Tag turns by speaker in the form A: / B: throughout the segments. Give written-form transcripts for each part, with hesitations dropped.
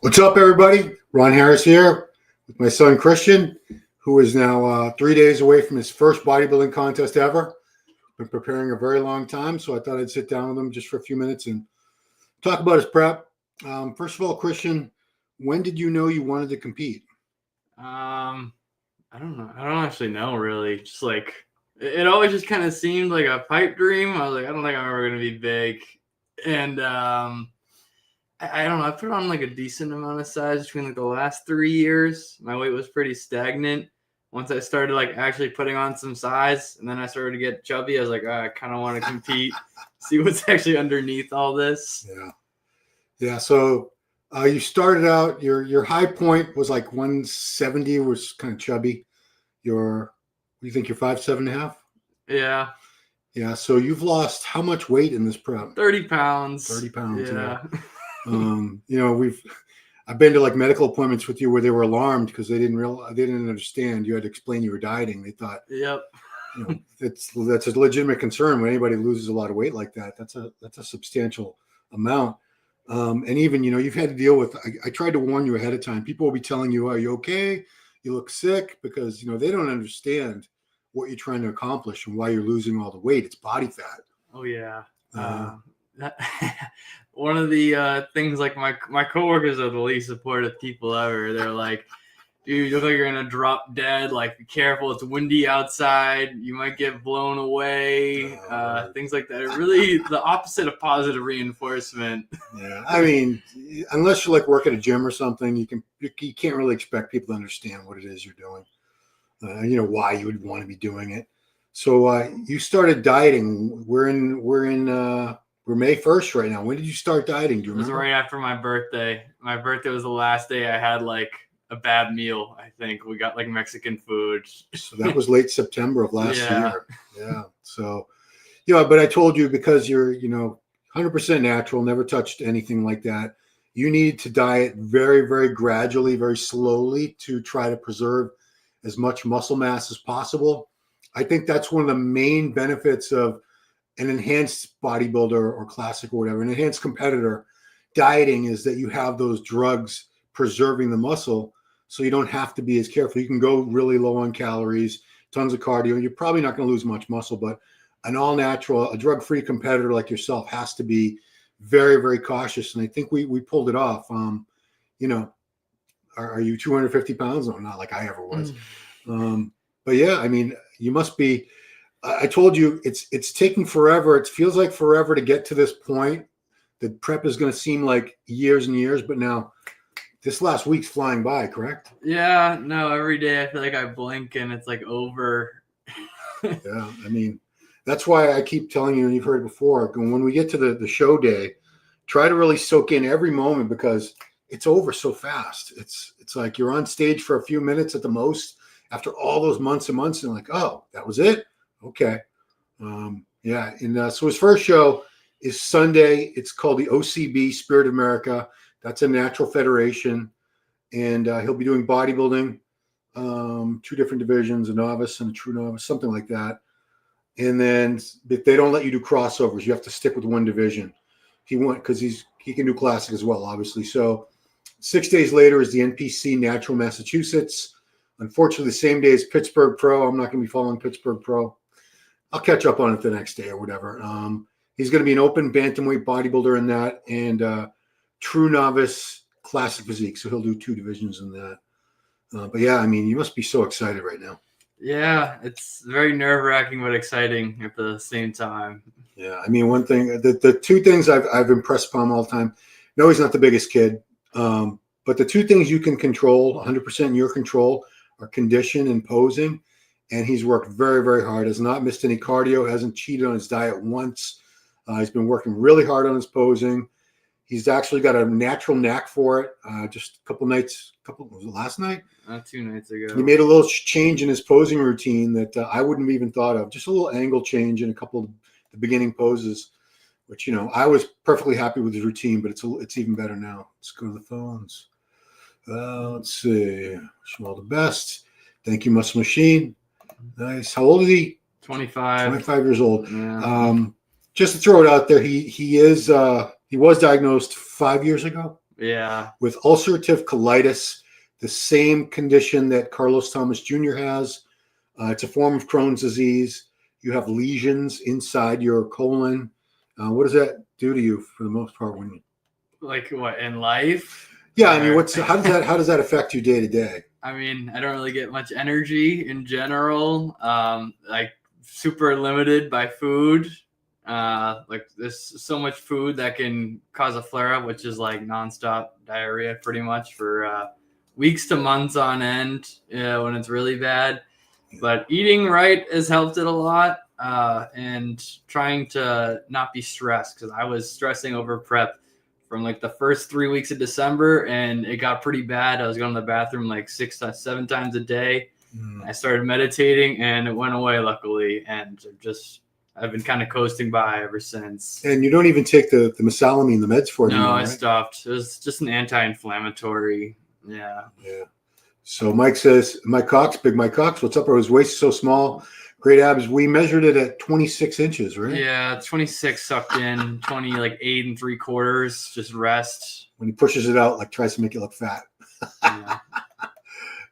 A: What's up, everybody? Ron Harris here with my son Christian, who is now 3 days away from his first bodybuilding contest ever. Been preparing a very long time, so I thought I'd sit down with him just for a few minutes and talk about his prep. First of all, Christian, when did you know you wanted to compete?
B: I don't know. I don't actually know, really. Just like it always just kind of seemed like a pipe dream. I was like, I don't think I'm ever gonna be big, and I don't know. I put on like a decent amount of size between like the last 3 years. My weight was pretty stagnant. Once I started like actually putting on some size, and then I started to get chubby, I was like, I kind of want to compete, see what's actually underneath all this.
A: Yeah. So you started out. Your high point was like 170. Was kind of chubby. You think you're 5'7.5"?
B: Yeah.
A: Yeah. So you've lost how much weight in this prep?
B: 30 pounds.
A: 30 pounds.
B: Yeah.
A: I've been to like medical appointments with you where they were alarmed because they didn't understand. You had to explain you were dieting. They thought,
B: Yep.
A: that's a legitimate concern when anybody loses a lot of weight like that. That's a substantial amount. And even, you've had to deal with, I tried to warn you ahead of time. People will be telling you, are you okay? You look sick, because, they don't understand what you're trying to accomplish and why you're losing all the weight. It's body fat.
B: Oh yeah. One of the things, like my coworkers are the least supportive people ever. They're like, dude, you look like you're gonna drop dead. Like, be careful, it's windy outside. You might get blown away. Things like that. It really the opposite of positive reinforcement.
A: Yeah, I mean, unless you like work at a gym or something, you can't really expect people to understand what it is you're doing. Why you would want to be doing it. So you started dieting. We're May 1st right now. When did you start dieting? Do you remember?
B: It was right after my birthday. My birthday was the last day I had like a bad meal. I think we got like Mexican food.
A: So that was late September of last year. Yeah. So, but I told you, because you're, 100% natural, never touched anything like that. You need to diet very, very gradually, very slowly to try to preserve as much muscle mass as possible. I think that's one of the main benefits of an enhanced bodybuilder or classic or whatever, an enhanced competitor dieting, is that you have those drugs preserving the muscle, so you don't have to be as careful. You can go really low on calories, tons of cardio. You're probably not going to lose much muscle, but an all-natural, a drug-free competitor like yourself has to be very, very cautious. And I think we pulled it off. Are you 250 pounds? No, not like I ever was. But yeah, I mean, you must be. I told you it's taking forever. It feels like forever to get to this point. The prep is going to seem like years and years, but now this last week's flying by, correct?
B: Yeah, no, every day I feel like I blink and it's like over.
A: Yeah, I mean, that's why I keep telling you, and you've heard it before, when we get to the show day, try to really soak in every moment, because it's over so fast. It's like you're on stage for a few minutes at the most after all those months and months, and like, oh, that was it? Okay. So his first show is Sunday. It's called the OCB, Spirit of America. That's a natural federation. And he'll be doing bodybuilding, 2 different divisions, a novice and a true novice, something like that. And then they don't let you do crossovers. You have to stick with one division. Because he can do classic as well, obviously. So 6 days later is the NPC Natural Massachusetts. Unfortunately, the same day as Pittsburgh Pro. I'm not going to be following Pittsburgh Pro. I'll catch up on it the next day or whatever. He's going to be an open bantamweight bodybuilder in that, and true novice classic physique. So he'll do 2 divisions in that. But yeah, I mean, you must be so excited right now.
B: Yeah, it's very nerve-wracking but exciting at the same time.
A: Yeah, I mean, one thing, the 2 things I've impressed upon him all the time. No, he's not the biggest kid, but the 2 things you can control, 100% in your control, are condition and posing. And he's worked very, very hard, has not missed any cardio, hasn't cheated on his diet once. He's been working really hard on his posing. He's actually got a natural knack for it. Just a couple nights, was it last night?
B: 2 nights ago.
A: He made a little change in his posing routine that I wouldn't have even thought of. Just a little angle change in a couple of the beginning poses, which, I was perfectly happy with his routine, but it's even better now. Let's go to the phones. Let's see. Wish him all the best. Thank you, Muscle Machine. Nice. How old is he?
B: 25.
A: 25 years old.
B: Yeah.
A: Just to throw it out there, he was diagnosed 5 years ago.
B: Yeah.
A: with ulcerative colitis, the same condition that Carlos Thomas Jr. has. It's a form of Crohn's disease. You have lesions inside your colon. What does that do to you for the most part when you?
B: Like what, in life?
A: Yeah, I mean, how does that affect you day to day?
B: I mean, I don't really get much energy in general. Like super limited by food. Like there's so much food that can cause a flare up, which is like nonstop diarrhea pretty much for weeks to months on end, when it's really bad. But eating right has helped it a lot, and trying to not be stressed, because I was stressing over prep from like the first 3 weeks of December, and it got pretty bad. I was going to the bathroom like 6 to 7 times a day. I started meditating, and it went away luckily, and I've been kind of coasting by ever since.
A: And you don't even take the mesalamine, the meds for it anymore,
B: No, I
A: right?
B: stopped. It was just an anti-inflammatory. Yeah.
A: Yeah. So Mike says, Mike Cox, Big Mike Cox, what's up? His waist is so small. Great abs. We measured it at 26 inches, right?
B: Yeah, 26 sucked in, 20 like 8 3/4, just rest.
A: When he pushes it out, like tries to make it look fat.
B: Yeah.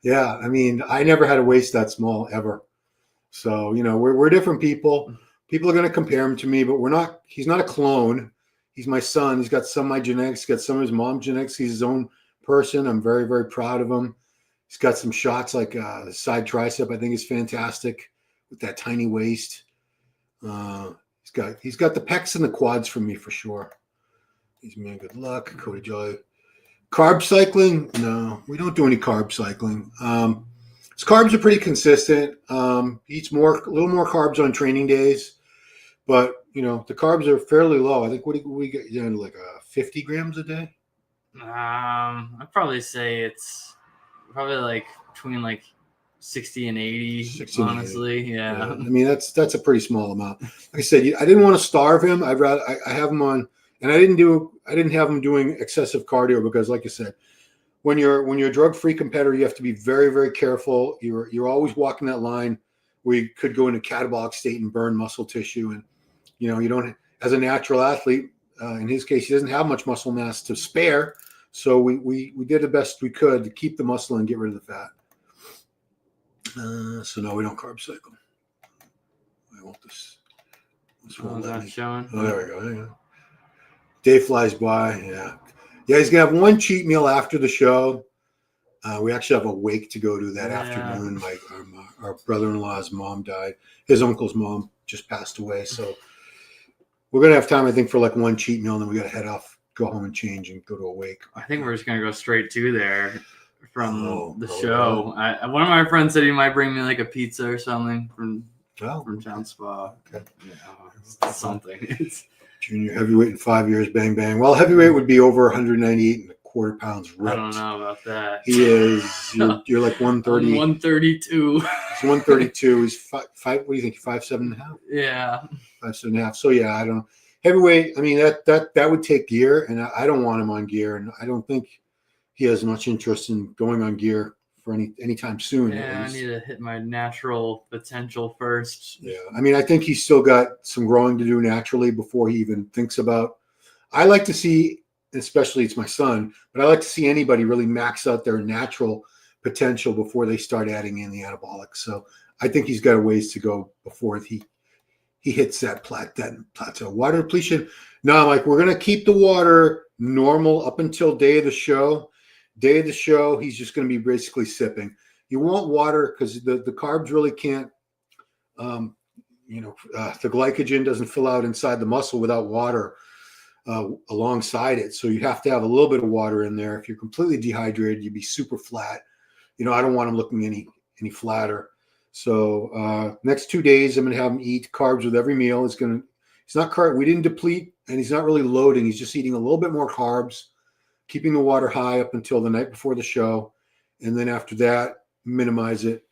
A: Yeah, I mean, I never had a waist that small ever. So, we're different people. People are going to compare him to me, but he's not a clone. He's my son. He's got some of my genetics, he's got some of his mom's genetics. He's his own person. I'm very, very proud of him. He's got some shots like the side tricep, I think is fantastic with that tiny waist. He's got the pecs and the quads for me for sure. He's man, good luck. Cody Joy. Carb cycling? No, we don't do any carb cycling. His carbs are pretty consistent. He eats a little more carbs on training days, but the carbs are fairly low. I think what do we get down to, like 50 grams a day?
B: I'd probably say it's probably like between like 60 and 80,
A: 60 and
B: honestly.
A: 80.
B: Yeah.
A: I mean, that's a pretty small amount. Like I said, I didn't want to starve him. I'd rather I have him on, and I didn't have him doing excessive cardio because, like I said, when you're a drug-free competitor, you have to be very, very careful. You're always walking that line where you could go into catabolic state and burn muscle tissue, and you don't, as a natural athlete. In his case, he doesn't have much muscle mass to spare, so we did the best we could to keep the muscle and get rid of the fat. So no, we don't carb cycle. I want this.
B: Not showing.
A: Oh, there we go. There you go. Day flies by. Yeah. He's gonna have one cheat meal after the show. We actually have a wake to go to that afternoon. Like our brother-in-law's mom died. His uncle's mom just passed away, so we're gonna have time, I think, for like one cheat meal, and then we gotta head off, go home and change, and go to a wake.
B: I think we're just gonna go straight to there from the show. One of my friends said he might bring me like a pizza or something from Town Spa.
A: Okay.
B: Yeah, something.
A: Junior heavyweight in 5 years, bang bang. Well, heavyweight would be over 198.25 pounds ripped.
B: I don't know about that.
A: He is. You're like 130.
B: I'm 132.
A: He's 132. He's five. What do you think? 5'7.5"?
B: Yeah.
A: 5'7.5". So yeah, I don't know. Heavyweight. I mean, that would take gear, and I don't want him on gear, and I don't think he has much interest in going on gear for anytime soon.
B: Yeah, I need to hit my natural potential first.
A: Yeah, I mean, I think he's still got some growing to do naturally before he even thinks about. I like to see, especially it's my son, but I like to see anybody really max out their natural potential before they start adding in the anabolics. So I think he's got a ways to go before he hits that plateau. Water depletion. No, I'm like, we're gonna keep the water normal up until day of the show. Day of the show, he's just going to be basically sipping. You want water because the carbs really can't, the glycogen doesn't fill out inside the muscle without water alongside it. So you have to have a little bit of water in there. If you're completely dehydrated, you'd be super flat. I don't want him looking any flatter. So next 2 days, I'm going to have him eat carbs with every meal. He's not carb. We didn't deplete, and he's not really loading. He's just eating a little bit more carbs, keeping the water high up until the night before the show. And then after that, minimize it.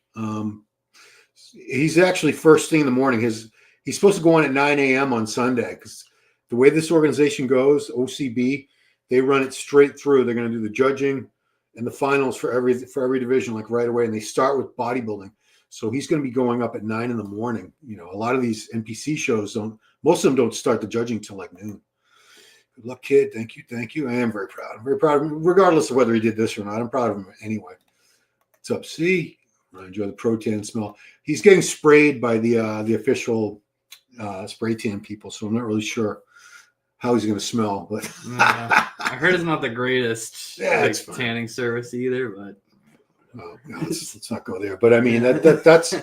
A: He's actually first thing in the morning. He's supposed to go on at 9 a.m. on Sunday because the way this organization goes, OCB, they run it straight through. They're going to do the judging and the finals for every division, like right away. And they start with bodybuilding. So he's going to be going up at 9 in the morning. A lot of these NPC shows most of them don't start the judging till like noon. Good luck, kid. Thank you. Thank you. I am very proud. I'm very proud of him, regardless of whether he did this or not. I'm proud of him anyway. What's up, C? I enjoy the pro-tan smell. He's getting sprayed by the official spray tan people, so I'm not really sure how he's going to smell. But
B: I heard it's not the greatest
A: it's
B: tanning service either. But
A: let's not go there. But I mean that's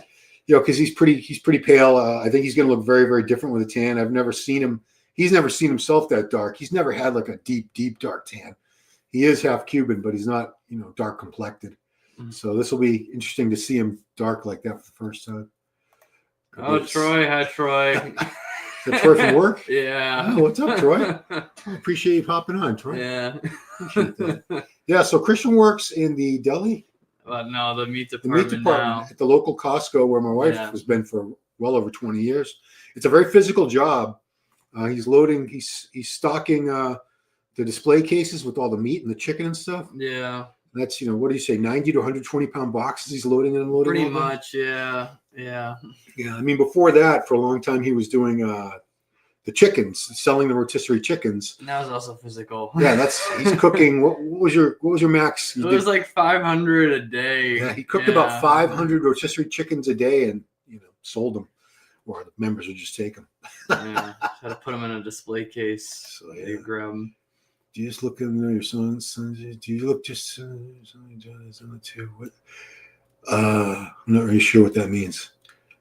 A: because he's pretty pale. I think he's going to look very, very different with a tan. I've never seen him. He's never seen himself that dark. He's never had like a deep dark tan. He is half Cuban, but he's not dark complected. So this will be interesting to see him dark like that for the first time.
B: Oh, Troy. Hi, Troy.
A: Is that Troy from work?
B: Yeah.
A: Oh, what's up, Troy? I appreciate you popping on, Troy.
B: Yeah.
A: Appreciate that. Yeah, so Christian works in the deli.
B: No, the meat department now.
A: At the local Costco where my wife has been for well over 20 years. It's a very physical job. He's stocking the display cases with all the meat and the chicken and stuff.
B: Yeah.
A: That's, what do you say, 90 to 120 pound boxes he's loading and unloading?
B: Pretty much, yeah. Yeah.
A: Yeah, I mean, before that, for a long time, he was doing the chickens, selling the rotisserie chickens.
B: And that was also physical.
A: Yeah, he's cooking. What was your max?
B: It was like 500 a day.
A: Yeah, he cooked about 500 rotisserie chickens a day and sold them, or the members would just take them.
B: Yeah, had to put them in a display case. So you grab them.
A: Do you just look in there, your son's? Do you look just on the two? What? I'm not really sure what that means.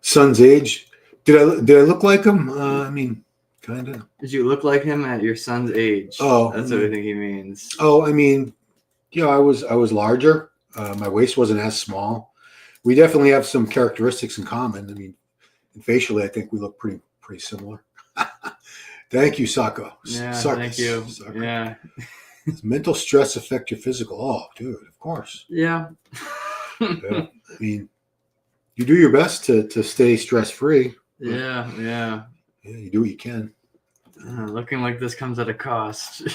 A: Son's age? Did I look like him? I mean, kind of.
B: Did you look like him at your son's age?
A: Oh,
B: that's what I think he means.
A: Oh, I mean, I was larger. My waist wasn't as small. We definitely have some characteristics in common. I mean, facially, I think we look pretty similar. Thank you, Sako.
B: Yeah,
A: Sarkis.
B: Thank you.
A: Sarkis.
B: Yeah.
A: Does mental stress affect your physical? Oh, dude, of course.
B: Yeah.
A: I mean, you do your best to stay stress-free.
B: Yeah.
A: Yeah, you do what you can.
B: Looking like this comes at a cost.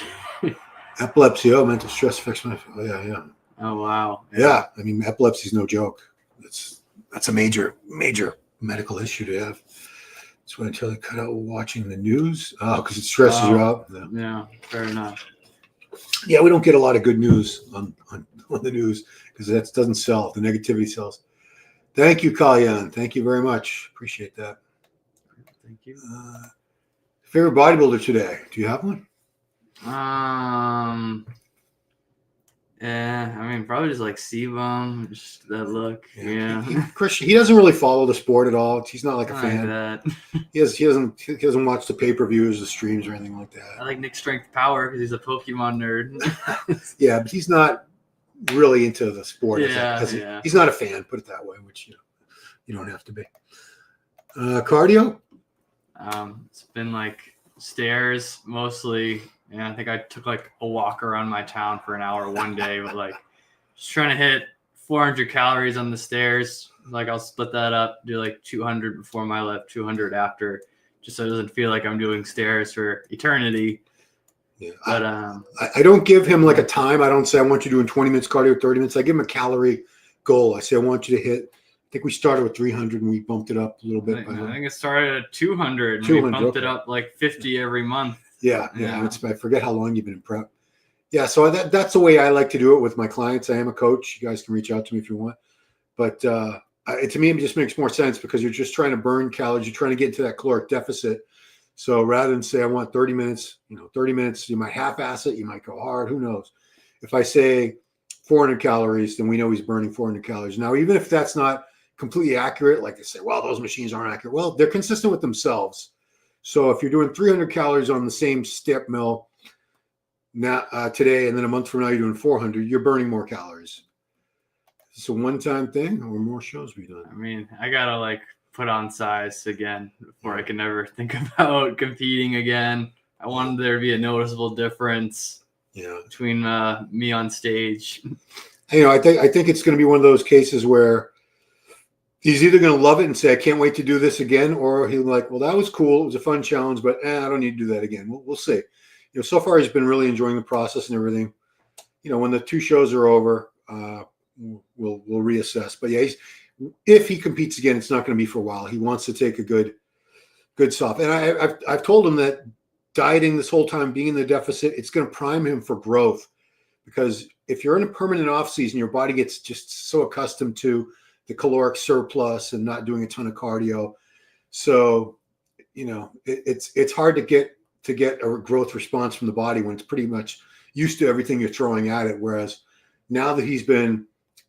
A: Epilepsy, mental stress affects my... Oh, yeah.
B: Oh, wow.
A: Yeah, I mean, epilepsy is no joke. That's a major medical issue to have. That's why I tell you, cut out watching the news. Oh, because it stresses you out.
B: Yeah, fair enough.
A: Yeah, we don't get a lot of good news on the news because that doesn't sell. The negativity sells. Thank you, Kalyan. Thank you very much. Appreciate that.
B: Thank you.
A: Favorite bodybuilder today? Do you have one?
B: Yeah, I mean, probably just like C-Bum, just that look. Yeah.
A: Christian, he doesn't really follow the sport at all. He's not like a fan.
B: That.
A: He doesn't watch the pay-per-views, the streams, or anything like that.
B: I like Nick Strength Power because he's a Pokemon nerd.
A: Yeah, but he's not really into the sport.
B: Yeah.
A: He's not a fan, put it that way, which you don't have to be. Cardio?
B: It's been like stairs mostly. And I think I took like a walk around my town for an hour one day, but like just trying to hit 400 calories on the stairs. Like I'll split that up, do like 200 before my lift, 200 after, just so it doesn't feel like I'm doing stairs for eternity.
A: Yeah.
B: But
A: I don't give him like a time. I don't say I want you doing 20 minutes cardio, 30 minutes. I give him a calorie goal. I say I want you to hit. I think we started with 300 and we bumped it up a little bit.
B: I think it started at 200 and we bumped it up like 50 every month.
A: Yeah. I forget how long you've been in prep. Yeah, so that's the way I like to do it with my clients. I am a coach. You guys can reach out to me if you want. But to me, it just makes more sense because you're just trying to burn calories. You're trying to get into that caloric deficit. So rather than say I want 30 minutes, 30 minutes, you might half-ass it. You might go hard. Who knows? If I say 400 calories, then we know he's burning 400 calories. Now, even if that's not completely accurate, like they say, well, those machines aren't accurate. Well, they're consistent with themselves. So if you're doing 300 calories on the same step mill now today, and then a month from now you're doing 400, you're burning more calories. Is this a one-time thing, or more shows we done?
B: I mean, I gotta like put on size again before I can ever think about competing again. I wanted there to be a noticeable difference between me on stage.
A: I think it's going to be one of those cases where he's either going to love it and say, I can't wait to do this again, or he'll be like, well, that was cool. It was a fun challenge, but I don't need to do that again. We'll see. So far he's been really enjoying the process and everything. When the 2 shows are over, we'll reassess. But yeah, if he competes again, it's not going to be for a while. He wants to take a good soft. And I've told him that dieting this whole time, being in the deficit, it's going to prime him for growth. Because if you're in a permanent off season, your body gets just so accustomed to the caloric surplus and not doing a ton of cardio. So, it's hard to get a growth response from the body when it's pretty much used to everything you're throwing at it. Whereas now that he's been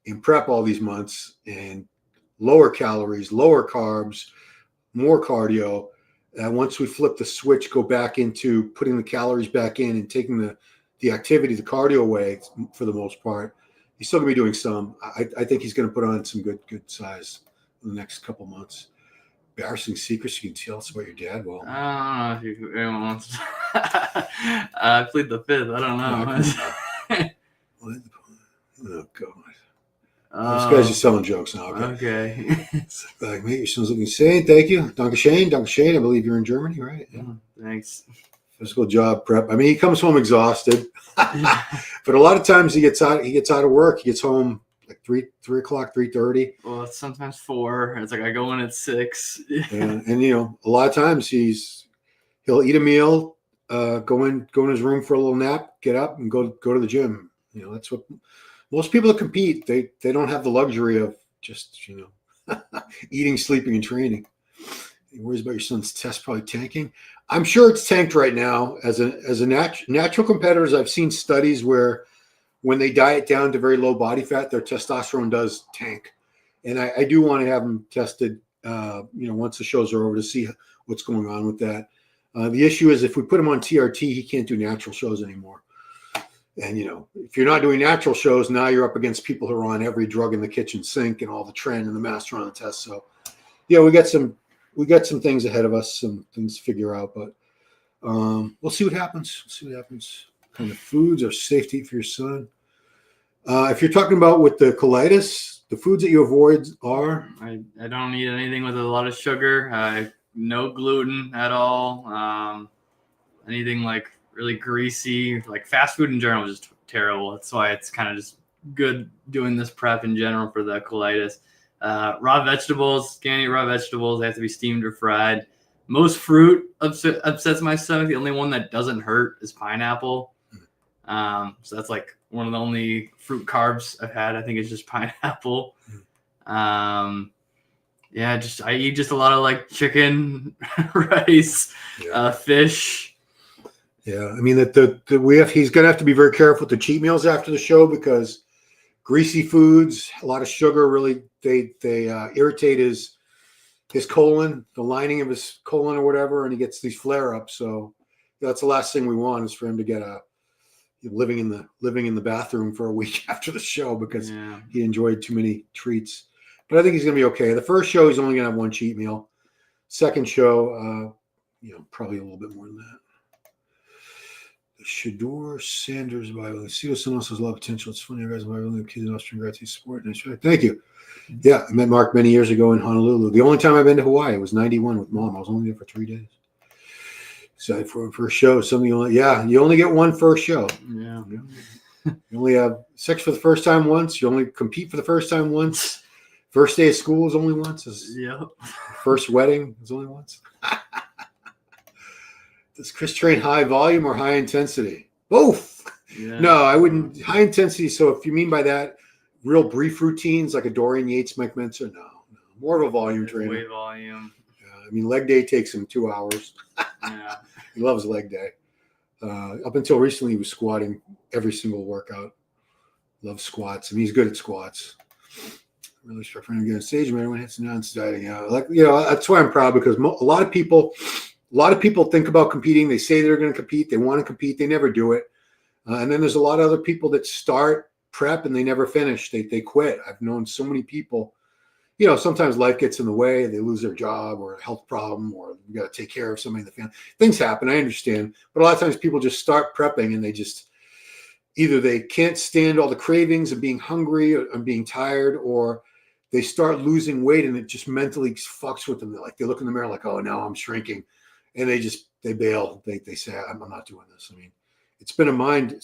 A: in prep all these months and lower calories, lower carbs, more cardio, once we flip the switch, go back into putting the calories back in and taking the activity, the cardio away for the most part, he's still gonna be doing some. I think he's gonna put on some good size in the next couple months. Embarrassing secrets you can tell us about your dad? Well,
B: I don't know if anyone wants to. I plead the fifth. I don't know.
A: Oh God. This guy's just selling jokes now.
B: Okay.
A: Like, mate, your son's looking insane. Thank you. Danke Shane. I believe you're in Germany, right? Yeah.
B: Thanks.
A: Physical job prep. I mean, he comes home exhausted. But a lot of times he gets out of work. He gets home like 3 o'clock, 3:30.
B: Well, it's sometimes 4. It's like I go in at 6.
A: And a lot of times he'll eat a meal, go in his room for a little nap, get up and go to the gym. That's what most people that compete, they don't have the luxury of just, eating, sleeping, and training. He worries about your son's test probably tanking. I'm sure it's tanked right now. As a natural competitors, I've seen studies where when they diet down to very low body fat, their testosterone does tank. And I do want to have them tested, once the shows are over to see what's going on with that. The issue is if we put him on TRT, he can't do natural shows anymore. And, if you're not doing natural shows, now you're up against people who are on every drug in the kitchen sink and all the trend and the master on the test. So, yeah, we got some things ahead of us, some things to figure out, but we'll see what happens. Kind of foods are safe to eat for your son. If you're talking about with the colitis, the foods that you avoid are?
B: I don't eat anything with a lot of sugar. No gluten at all. Anything like really greasy, like fast food in general is just terrible. That's why it's kind of just good doing this prep in general for the colitis. Raw vegetables, can't eat raw vegetables. They have to be steamed or fried. Most fruit upsets my stomach. The only one that doesn't hurt is pineapple. So that's like one of the only fruit carbs I've had. I think it's just pineapple. I eat just a lot of like chicken, rice, fish.
A: Yeah, I mean he's gonna have to be very careful with the cheat meals after the show because greasy foods, a lot of sugar, really they irritate his colon, the lining of his colon or whatever, and he gets these flare ups. So that's the last thing we want is for him to get living in the bathroom for a week after the show because he enjoyed too many treats. But I think he's gonna be okay. The first show he's only gonna have one cheat meal. Second show, probably a little bit more than that. Shador Sanders Bible. See what someone else has a lot of potential. It's funny, guys. My only kids in Austrian grad sport. Nice try. Thank you. Yeah, I met Mark many years ago in Honolulu. The only time I've been to Hawaii was '91 with Mom. I was only there for 3 days. So for a show, you only get one first show.
B: Yeah.
A: You only have sex for the first time once. You only compete for the first time once. First day of school is only once. First wedding is only once. Does Chris train high volume or high intensity? Both. Yeah. No, I wouldn't. High intensity. So if you mean by that, real brief routines like a Dorian Yates, Mike Menzer, no. More of a volume trainer.
B: Way volume.
A: I mean, leg day takes him 2 hours.
B: Yeah.
A: He loves leg day. Up until recently, he was squatting every single workout. Loves squats, and he's good at squats. Really respect for him again. Stage man, when it's announced dieting. That's why I'm proud because a lot of people think about competing. They say they're going to compete. They want to compete. They never do it. And then there's a lot of other people that start prep and they never finish. They quit. I've known so many people. Sometimes life gets in the way. They lose their job or a health problem or you got to take care of somebody in the family. Things happen. I understand. But a lot of times people just start prepping and they just either they can't stand all the cravings of being hungry or being tired, or they start losing weight and it just mentally fucks with them. They look in the mirror like, oh, now I'm shrinking. And they bail. They say, I'm not doing this. I mean, it's been a mind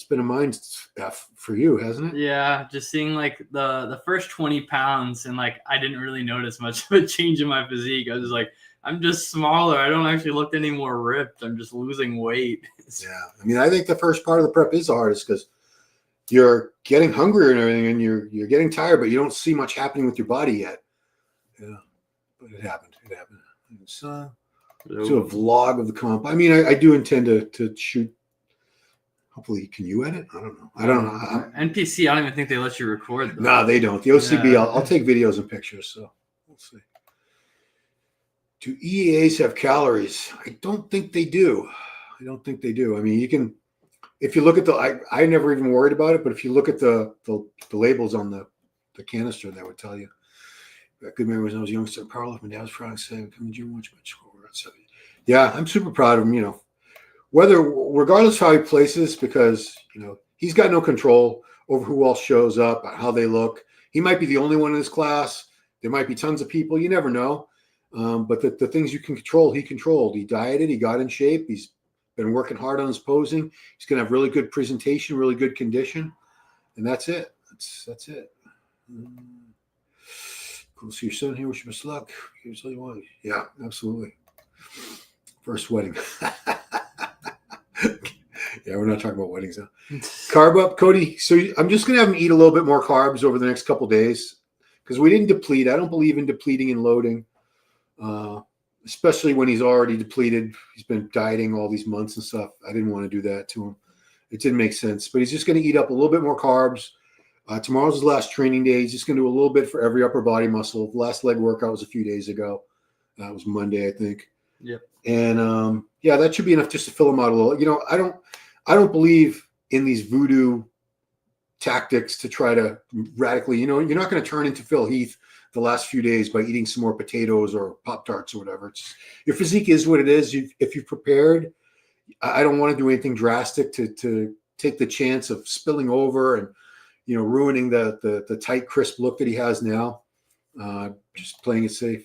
A: F for you, hasn't it?
B: Yeah. Just seeing like the first 20 pounds and like, I didn't really notice much of a change in my physique. I was just like, I'm just smaller. I don't actually look any more ripped. I'm just losing weight.
A: Yeah. I mean, I think the first part of the prep is the hardest because you're getting hungrier and everything, and you're getting tired, but you don't see much happening with your body yet. Yeah. But it happened. It happened. It's, do a vlog of the comp. I mean, I do intend to shoot. Hopefully, can you edit? I don't know. I don't know.
B: NPC, I don't even think they let you record. Though.
A: No, they don't. The OCB,
B: Yeah.
A: I'll take videos and pictures. So we'll see. Do EAAs have calories? I don't think they do. I don't think they do. I mean, you can, if you look at I never even worried about it, but if you look at the labels on the canister, that would tell you. Got good memories when I was young, started powerlifting. Dad was proud of saying, "Come to gym, watch my score." Yeah, I'm super proud of him. You know, regardless of how he places, because he's got no control over who else shows up, how they look. He might be the only one in his class. There might be tons of people. You never know. But the things you can control, he controlled. He dieted. He got in shape. He's been working hard on his posing. He's going to have really good presentation, really good condition, and that's it. That's it. Cool to see your son here. Wish you best luck. Here's all you want. Yeah, absolutely. First wedding. Yeah, we're not talking about weddings now. Carb up, Cody. So I'm just going to have him eat a little bit more carbs over the next couple of days because we didn't deplete. I don't believe in depleting and loading, especially when he's already depleted. He's been dieting all these months and stuff. I didn't want to do that to him. It didn't make sense. But he's just going to eat up a little bit more carbs. Tomorrow's his last training day. He's just going to do a little bit for every upper body muscle. The last leg workout was a few days ago. That was Monday, I think.
B: Yep.
A: And yeah, that should be enough just to fill him out a little. I don't believe in these voodoo tactics to try to radically, you're not going to turn into Phil Heath the last few days by eating some more potatoes or Pop-Tarts or whatever. Your physique is what it is. If you've prepared, I don't want to do anything drastic to take the chance of spilling over and, ruining the tight, crisp look that he has now. Just playing it safe.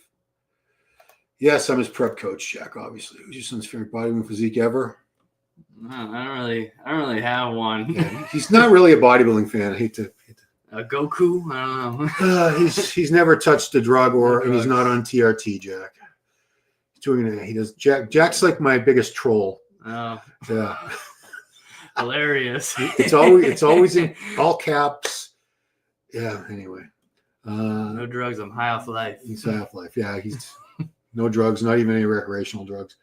A: Yes, I'm his prep coach, Jack, obviously. Who's your son's favorite bodybuilding physique ever?
B: No, I don't really have one.
A: Yeah, he's not really a bodybuilding fan. I hate to
B: Goku? I don't know.
A: he's never touched a drug and he's not on TRT, Jack. He's doing it. He does. Jack's like my biggest troll.
B: Oh.
A: Yeah.
B: Hilarious.
A: It's always in all caps. Yeah. Anyway.
B: No drugs. I'm high off life.
A: He's high off life. Yeah. He's no drugs, not even any recreational drugs.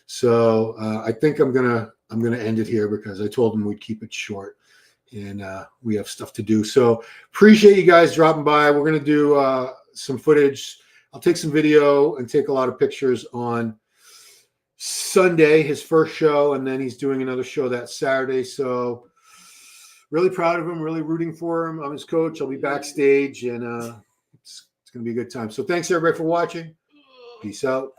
A: So I think I'm gonna end it here because I told him we'd keep it short, and we have stuff to do. So appreciate you guys dropping by. We're gonna do some footage. I'll take some video and take a lot of pictures on Sunday, his first show, and then he's doing another show that Saturday. So really proud of him, really rooting for him. I'm his coach. I'll be backstage, and it's going to be a good time. So thanks everybody for watching. Peace out.